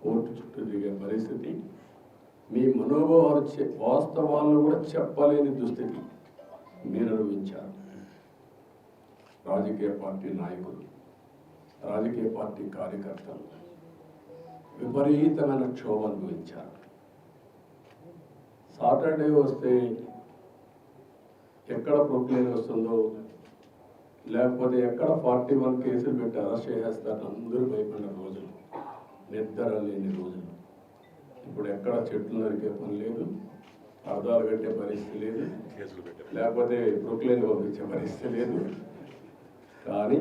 Court చుట్టూ తిరిగే పరిస్థితి, మీ మనోభావాలు వాస్తవాలను కూడా చెప్పలేని దుస్థితి మీరు అనుభవించారు. రాజకీయ పార్టీ నాయకులు, రాజకీయ పార్టీ కార్యకర్తలు విపరీతమైన క్షోభ అనుభవించారు. సాటర్డే వస్తే ఎక్కడ ప్రొక్లేన్ వస్తుందో, లేకపోతే ఎక్కడ 41 కేసులు పెట్టి అరెస్ట్ చేసేస్తారని అందరూ భయపడిన రోజులు, నిద్ర లేని రోజులు. ఇప్పుడు ఎక్కడ చెట్లు నరికే పని లేదు, అర్థాలు కట్టే పరిస్థితి లేదు, లేకపోతే ప్రొక్లేన్ పంపించే పరిస్థితి లేదు. కానీ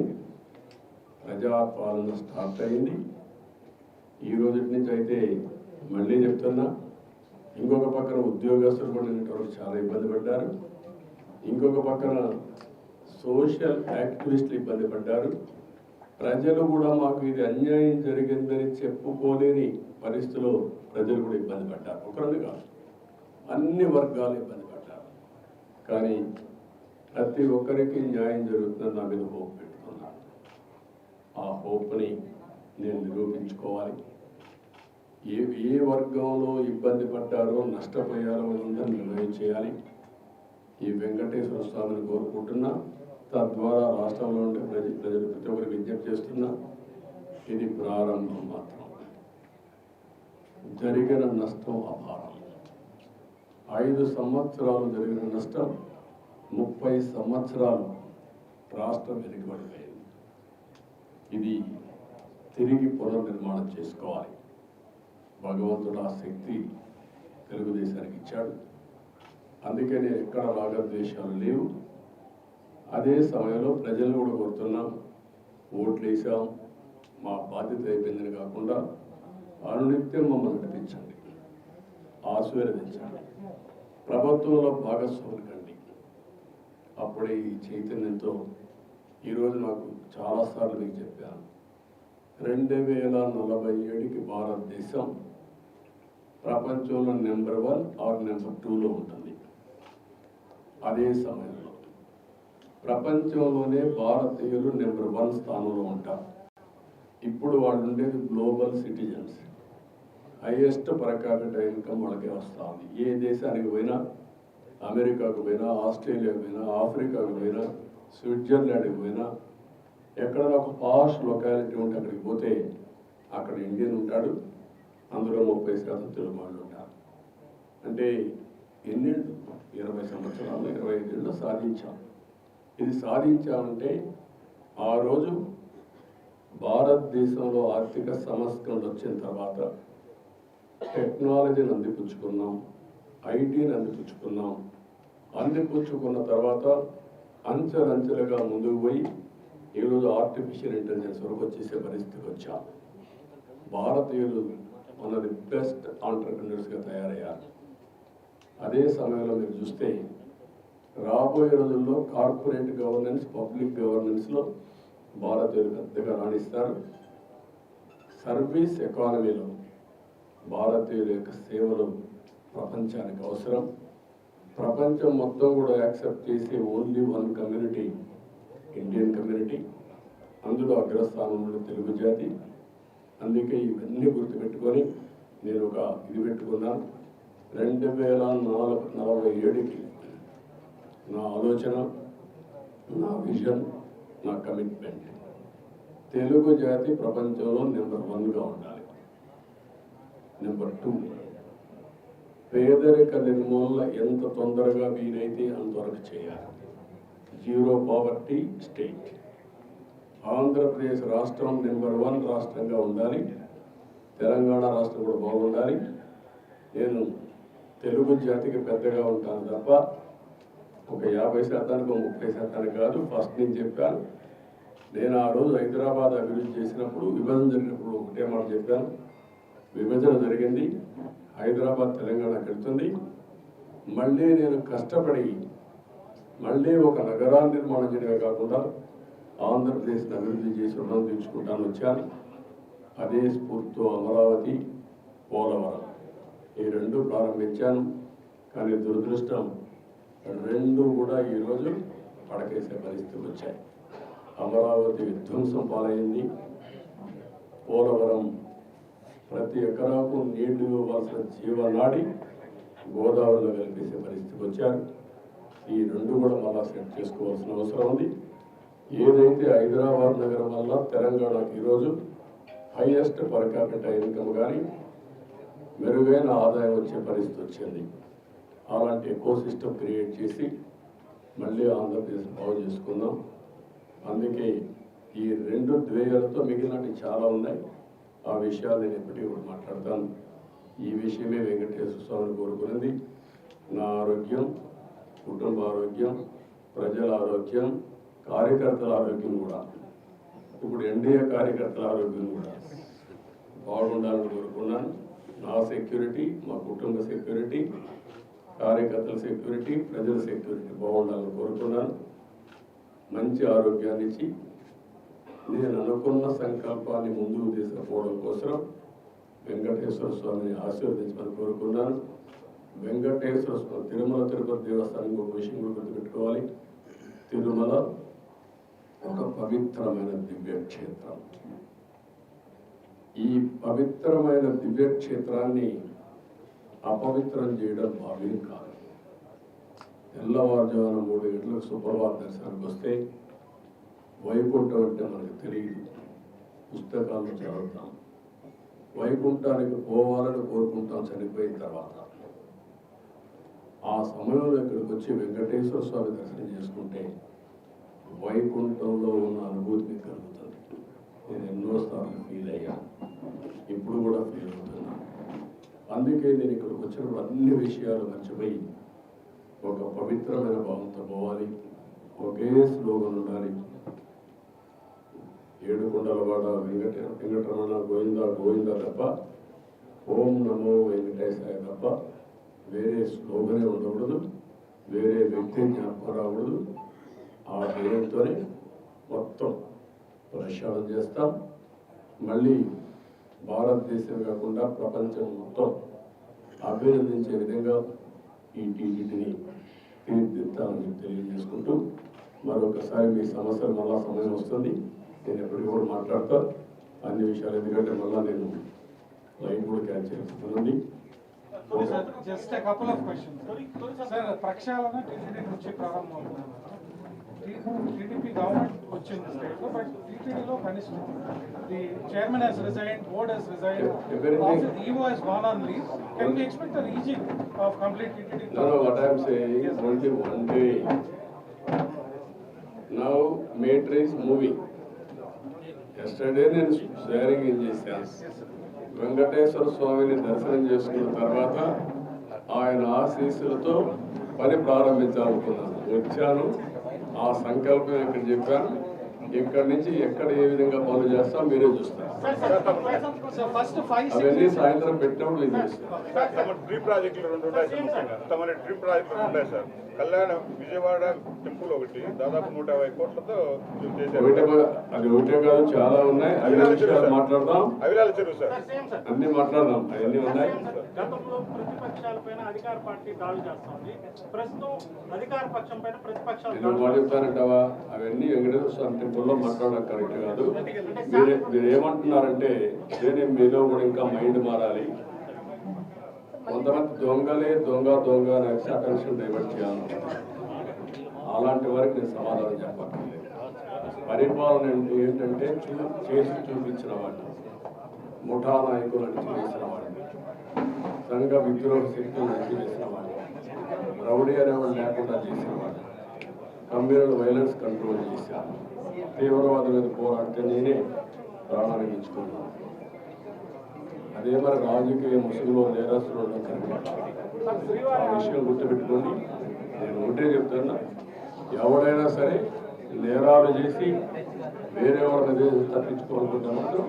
ప్రజాపాలన స్టార్ట్ అయింది. ఈ రోజు నుంచి అయితే మళ్ళీ చెప్తున్నా, ఇంకొక పక్కన ఉద్యోగస్తులు కూడా నిన్నటి చాలా ఇబ్బంది పడ్డారు, ఇంకొక పక్కన సోషల్ యాక్టివిస్టులు ఇబ్బంది పడ్డారు. ప్రజలు కూడా మాకు ఇది అన్యాయం జరిగిందని చెప్పుకోలేని పరిస్థితుల్లో ప్రజలు కూడా ఇబ్బంది పడ్డారు. ఒకరిని కాదు, అన్ని వర్గాలు ఇబ్బంది పడ్డారు. కానీ ప్రతి ఒక్కరికి న్యాయం జరుగుతుందని నా మీద హోప్ పెట్టుకున్నాను. ఆ హోప్ని నేను నిరూపించుకోవాలి. ఏ వర్గంలో ఇబ్బంది పడ్డారో, నష్టపోయారో అందరినీ నిర్ణయం చేయాలి. ఈ వెంకటేశ్వర స్వామిని కోరుకుంటున్నా, తద్వారా రాష్ట్రంలో ఉండే ప్రజలు ప్రతి ఒక్కరికి విజ్ఞప్తి చేస్తున్నా, ఇది ప్రారంభం మాత్రం. జరిగిన నష్టం అపారం. 5 సంవత్సరాలు జరిగిన నష్టం 30 సంవత్సరాలు రాష్ట్రం వెనుకబడిపోయింది. ఇది తిరిగి పునర్నిర్మాణం చేసుకోవాలి. భగవంతుడు ఆ శక్తి తెలుగుదేశానికి ఇచ్చాడు. అందుకే నేను ఎక్కడ రాగద్వేషాలు లేవు. అదే సమయంలో ప్రజలు కూడా కోరుతున్నాం, ఓట్లు వేసాం, మా బాధ్యత అయిపోయిందని కాకుండా అనునిత్యం మమ్మల్ని నడిపించండి, ఆశీర్వదించండి, ప్రభుత్వంలో భాగస్వాములు కండి. అప్పుడే ఈ చైతన్యంతో ఈరోజు నాకు చాలాసార్లు మీకు చెప్పాను, 2047కి భారతదేశం ప్రపంచంలో నెంబర్ 1 ఆర్ నెంబర్ 2లో ఉంటుంది. అదే సమయంలో ప్రపంచంలోనే భారతీయులు నెంబర్ 1 స్థానంలో ఉంటారు. ఇప్పుడు వాళ్ళు ఉండేది global citizens. Highest per capital income వాళ్ళకే వస్తూ ఉంది. ఏ దేశానికి పోయినా, అమెరికాకు పోయినా, ఆస్ట్రేలియాకు పోయినా, ఆఫ్రికాకు పోయినా, స్విట్జర్లాండ్కి పోయినా, ఎక్కడైనా ఒక పాష్ లొకాలిటీ ఉంటే అక్కడికి పోతే అక్కడ ఇండియన్ ఉంటాడు, అందులో 30% తెలుగు వాళ్ళు ఉంటారు. అంటే ఎన్నేళ్ళు, 20 సంవత్సరాలు, 25 ఏళ్ళు సాధించాం. ఇది సాధించామంటే ఆ రోజు భారతదేశంలో ఆర్థిక సంస్కరణలు వచ్చిన తర్వాత టెక్నాలజీని అందిపుచ్చుకున్నాం, ఐటీని అందిపుచ్చుకున్నాం. అందిపుచ్చుకున్న తర్వాత అంచెలంచెలుగా ముందుకు పోయి ఈరోజు ఆర్టిఫిషియల్ ఇంటెలిజెన్స్ వరకు వచ్చేసే పరిస్థితికి వచ్చాం. భారతీయులు మన ది బెస్ట్ ఆంటర్ప్రినర్స్గా తయారయ్యారు. అదే సమయంలో మీరు చూస్తే రాబోయే రోజుల్లో కార్పొరేట్ గవర్నెన్స్, పబ్లిక్ గవర్నెన్స్లో భారతీయులు పెద్దగా రాణిస్తారు. సర్వీస్ ఎకానమీలో భారతీయుల యొక్క సేవలు ప్రపంచానికి అవసరం. ప్రపంచం మొత్తం కూడా యాక్సెప్ట్ చేసే ఓన్లీ 1 కమ్యూనిటీ, ఇండియన్ కమ్యూనిటీ. అందులో అగ్రస్థానంలో తెలుగు జాతి. అందుకే ఇవన్నీ గుర్తుపెట్టుకొని నేను ఒక ఇది పెట్టుకున్నాను. 2047కి నా ఆలోచన, నా విజన్, నా కమిట్మెంట్, తెలుగు జాతి ప్రపంచంలో నెంబర్ 1గా ఉండాలి. నెంబర్ 2, పేదరిక నిర్మూలన ఎంత తొందరగా వీలైతే అంతవరకు చేయాలి. Zero poverty state. ఆంధ్రప్రదేశ్ రాష్ట్రం నెంబర్ 1 రాష్ట్రంగా ఉండాలి. తెలంగాణ రాష్ట్రం కూడా బాగుండాలి. నేను తెలుగు జాతికి పెద్దగా ఉంటాను తప్ప ఒక 50%, 30% కాదు. ఫస్ట్ నేను చెప్పాను. నేను ఆ రోజు హైదరాబాద్ అభివృద్ధి చేసినప్పుడు, విభజన జరిగినప్పుడు ఒకటే మాట చెప్పాను. విభజన జరిగింది, హైదరాబాద్ తెలంగాణకి వెళ్తుంది. మళ్ళీ నేను కష్టపడి మళ్ళీ ఒక నగరాన్ని నిర్మాణం చేయడమే కాకుండా ఆంధ్రప్రదేశ్ని అభివృద్ధి చేసి రుణం తీర్చుకుంటాను వచ్చాను. అదే స్ఫూర్తితో అమరావతి, పోలవరం ఈ 2 ప్రారంభించాను. కానీ దురదృష్టం 2 కూడా ఈరోజు పడకేసే పరిస్థితులు వచ్చాయి. అమరావతి విధ్వంసం పాలైంది. పోలవరం ప్రతి ఎకరాకు నీళ్లు ఇవ్వాల్సిన జీవనాడి గోదావరిలో కలిపేసే పరిస్థితికి వచ్చారు. ఈ రెండు కూడా మళ్ళా సెట్ చేసుకోవాల్సిన అవసరం ఉంది. ఏదైతే హైదరాబాద్ నగరం వల్ల తెలంగాణకు ఈరోజు హైయెస్ట్ పర్ క్యాపిటల్ ఇన్కమ్ కానీ మెరుగైన ఆదాయం వచ్చే పరిస్థితి వచ్చింది. అలాంటి ఎకో సిస్టమ్ క్రియేట్ చేసి మళ్ళీ ఆంధ్రప్రదేశ్ బాగు చేసుకుందాం. అందుకే ఈ రెండు ధ్యేయాలతో మిగిలినవి చాలా ఉన్నాయి. ఆ విషయాలు నేను ఎప్పటికీ కూడా మాట్లాడతాను. ఈ విషయమే వెంకటేశ్వర స్వామిని కోరుకున్నది. నా ఆరోగ్యం, కుటుంబ ఆరోగ్యం, ప్రజల ఆరోగ్యం, కార్యకర్తల ఆరోగ్యం కూడా, ఇప్పుడు ఎన్డీఏ కార్యకర్తల ఆరోగ్యం కూడా బాగుండాలని కోరుకున్నాను. నా సెక్యూరిటీ, మా కుటుంబ సెక్యూరిటీ, కార్యకర్తల సెక్యూరిటీ, ప్రజల సెక్యూరిటీ బాగుండాలని కోరుకున్నాను. మంచి ఆరోగ్యాన్ని ఇచ్చి నేను అనుకున్న సంకల్పాన్ని ముందుకు తీసుకుపోవడం కోసం వెంకటేశ్వర స్వామిని ఆశీర్వదించమని కోరుకున్నాను. వెంకటేశ్వర స్వామి తిరుమల తిరుపతి దేవస్థానం ఇంకొక విషయం కూడా గుర్తుపెట్టుకోవాలి. తిరుమల ఒక పవిత్రమైన దివ్యక్షేత్రం. ఈ పవిత్రమైన దివ్యక్షేత్రాన్ని అపవిత్రం చేయడం భావ్యం కాదు. తెల్లవారుజామున 3 గంటలకు సుప్రభాత దర్శనానికి వస్తే వైకుంఠం అంటే మనకు తెలియదు, పుస్తకాలను చదువుతాం. వైకుంఠానికి పోవాలని కోరుకుంటాం చనిపోయిన తర్వాత. ఆ సమయంలో ఇక్కడికి వచ్చి వెంకటేశ్వర స్వామి దర్శనం చేసుకుంటే వైకుంఠంలో ఉన్న అనుభూతి కలుగుతుంది. నేను ఎన్నోసార్లు ఫీల్ అయ్యాను, ఇప్పుడు కూడా ఫీల్ అవుతున్నాను. అందుకే నేను ఇక్కడికి వచ్చినప్పుడు అన్ని విషయాలు మర్చిపోయి ఒక పవిత్రమైన భావంతో పోవాలి. ఒకే స్లోగన్ ఉండాలి. ఏడుకొండలవాడ వెంకటరమణ గోవింద గోవింద తప్ప, ఓం నమో వెంకటేశాయ తప్ప వేరే స్లోగనే ఉండకూడదు, వేరే వ్యక్తి జ్ఞాపకం రాకూడదు. ఆ పేరుతోనే మొత్తం ప్రక్షాళన చేస్తాం. మళ్ళీ భారతదేశం కాకుండా ప్రపంచం మొత్తం అభినందించే విధంగా ఈ టీటీడీని తీర్చిదిద్దామని తెలియజేసుకుంటూ, మరొకసారి మీ సమస్యలు మళ్ళా సమయం వస్తుంది, నేను ఎప్పటికీ కూడా మాట్లాడతా అన్ని విషయాలు. ఎందుకంటే మళ్ళా నేను లైన్ కూడా క్యాచ్ చేస్తుంది. Just a couple of questions. Sir, ప్రక్షాళన టీటీడీ నుంచి ప్రారంభమవుతుంది. టీడీపీ గవర్నమెంట్ వచ్చింది స్టేట్ లో, బట్ టీటీడీలో కనిష్ట the chairman has resigned, board has resigned, EO has gone on leave. Can we expect a rejig of complete TTD? No, what I am saying is only one day. Now matter is moving. Yesterday నేను sharing ఏం చేశాను. వెంకటేశ్వర స్వామిని దర్శనం చేసుకున్న తర్వాత ఆయన ఆశీస్సులతో పని ప్రారంభించాలనుకున్నాను. వచ్చాను, ఆ సంకల్పం ఇక్కడ చెప్పాను. ఇక్కడి నుంచి ఎక్కడ ఏ విధంగా పనులు చేస్తాం మీరే చూస్తారు. అవన్నీ సాయంత్రం పెట్టినప్పుడు ఇది చేస్తాం. డ్రీమ్ ప్రాజెక్టులు 2 ఉన్నాయి సార్. ముఖ్యంగా తమ డ్రీమ్ ప్రాజెక్టులు ఉంటాయి సార్. కళ్యాణ విజయవాడ టెంపుల్ ఒకటి దాదాపు 150 కోట్లతో చేశారు. అది ఒకటే కాదు, చాలా ఉన్నాయి. మాట్లాడదాం, అవిలాల చెరువు సార్, అన్ని మాట్లాడదాం. అవన్నీ ఉన్నాయి. గతంలో ప్రతిపక్షాల పైన అధికార పార్టీ దాడి చేస్తుంది, ప్రస్తుతం అధికార పక్షం పైన ప్రతిపక్షాలు మాట చెప్తానంటావా? అవన్నీ వెంకటేశ్వర స్వామి టెంపుల్లో మాట్లాడడం కరెక్ట్ కాదు. మీరు ఏమంటున్నారంటే నేనే మీలో కూడా ఇంకా మైండ్ మారాలి. కొంతమంది దొంగలే దొంగ దొంగ అనేసి అటెన్షన్ డైవర్ట్ చేయాలి. అలాంటి వారికి నేను సమాధానం చెప్పక్కర్లేదు. పరిపాలన అంటే ఏంటంటే చేసి చూపించిన వాడిని, ముఠా నాయకులను చేసిన వాడిని, సంఘ విద్రోహ శక్తులను చేసిన వాడిని, రౌడీ అనేవాడు లేకుండా చేసిన వాడిని, కమ్యూనల్ వైలెన్స్ కంట్రోల్ చేశాను, తీవ్రవాదం మీద పోరాడితే నేనే ప్రాణానికి ఇచ్చుకున్నాను. అదే మరి రాజకీయ ముసుగులో నేరస్తులు ఆ విషయం గుర్తుపెట్టుకోండి. నేను ఒకటే చెప్తున్నా, ఎవడైనా సరే నేరాలు చేసి వేరే వాళ్ళ మీద తప్పించుకోవాలనుకుంటే మాత్రం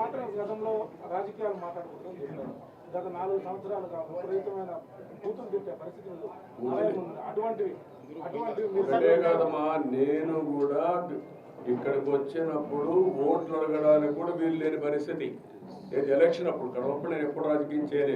మాత్రం గతంలో రాజకీయాలు మాట్లాడుకుంటూ గత 4 సంవత్సరాలుగా విపరీతమైన కూతురు తిట్టే పరిస్థితులు అటువంటివి కాదమ్మా. నేను కూడా ఇక్కడికి వచ్చినప్పుడు ఓట్లు అడగడానికి కూడా వీలు లేని పరిస్థితి. ఎలక్షన్ అప్పుడు కడవప్పుడు నేను ఎప్పుడు రాజకీయం చేయలేదు.